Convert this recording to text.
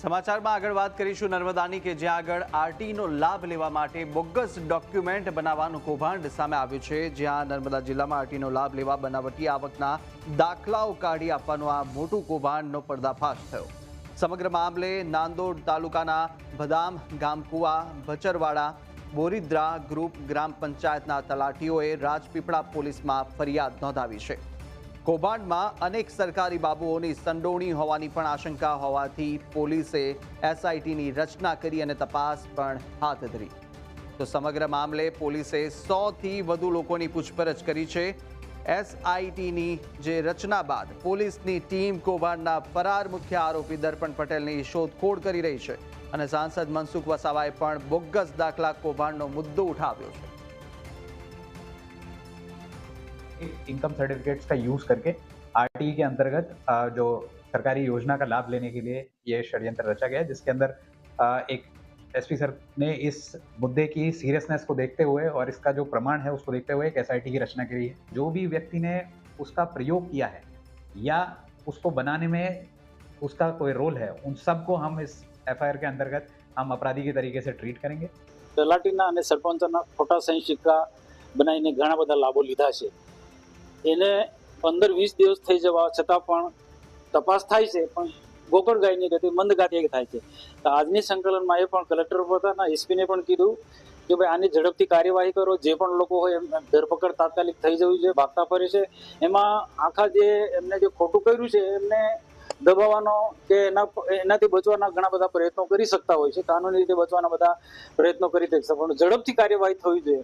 સમાચારમાં આગળ વાત કરીશું નર્મદાની કે જ્યાં આગળ આરટીનો લાભ લેવા માટે બોગસ ડોક્યુમેન્ટ બનાવવાનું કૌભાંડ સામે આવ્યું છે। જ્યાં નર્મદા જિલ્લામાં આરટીનો લાભ લેવા બનાવટી આવકના દાખલાઓ કાઢી આપવાનું આ મોટું કૌભાંડનો પર્દાફાશ થયો। સમગ્ર મામલે નાંદોદ તાલુકાના ભદામ, ગામકુવા, ભચરવાડા, બોરીદ્રા ગ્રુપ ગ્રામ પંચાયતના તલાટીઓએ રાજપીપળા પોલીસમાં ફરિયાદ નોંધાવી છે। કૌભાંડમાં અનેક સરકારી બાબુઓની સંડોવણી હોવાની પણ આશંકા હોવાથી પોલીસે એસઆઈટીની રચના કરી અને તપાસ પણ હાથ ધરી। તો સમગ્ર મામલે પોલીસે 100થી વધુ લોકોની પૂછપરછ કરી છે। એસઆઈટીની જે રચના બાદ પોલીસની ટીમ કૌભાંડના ફરાર મુખ્ય આરોપી દર્પણ પટેલની શોધખોળ કરી રહી છે અને સાંસદ મનસુખ વસાવાએ પણ બોગસ દાખલા કૌભાંડનો મુદ્દો उठाव्યો છે। इनकम सर्टिफिकेट्स का यूज करके आरटीई के अंतर्गत जो सरकारी योजना का लाभ लेने के लिए ये षड्यंत्र रचा गया है, जिसके अंदर एक एसपी सर ने इस मुद्दे की सीरियसनेस को देखते हुए और इसका जो प्रमाण है उसको देखते हुए एक एसआईटी की रचना करी है। जो भी व्यक्ति ने उसका प्रयोग किया है या उसको बनाने में उसका कोई रोल है, उन सबको हम इस एफआईआर के अंतर्गत हम अपराधी के तरीके से ट्रीट करेंगे। તલાટીના અને સરપંચના ખોટા સહી સિક્કા બનાવીને ઘણા બધા લાભો લીધા છે। એને 15-20 દિવસ થઈ જવા છતાં પણ તપાસ થાય છે, પણ ગોકળગાયની ગતિ મંદગાતી થાય છે। તો આજની સંકલનમાં એ પણ કલેક્ટર પોતાના એસપીને પણ કીધું કે ભાઈ આની ઝડપથી કાર્યવાહી કરો। જે પણ લોકો હોય એમ ધરપકડ તાત્કાલિક થઈ જવી છે। ભાગતા ફરે છે એમાં આખા જે એમને જે ખોટું કર્યું છે એમને દબાવવાનો કે એનાથી બચવાના ઘણા બધા પ્રયત્નો કરી શકતા હોય છે। કાનૂની રીતે બચવાના બધા પ્રયત્નો કરી શકતા, પણ ઝડપથી કાર્યવાહી થવી જોઈએ।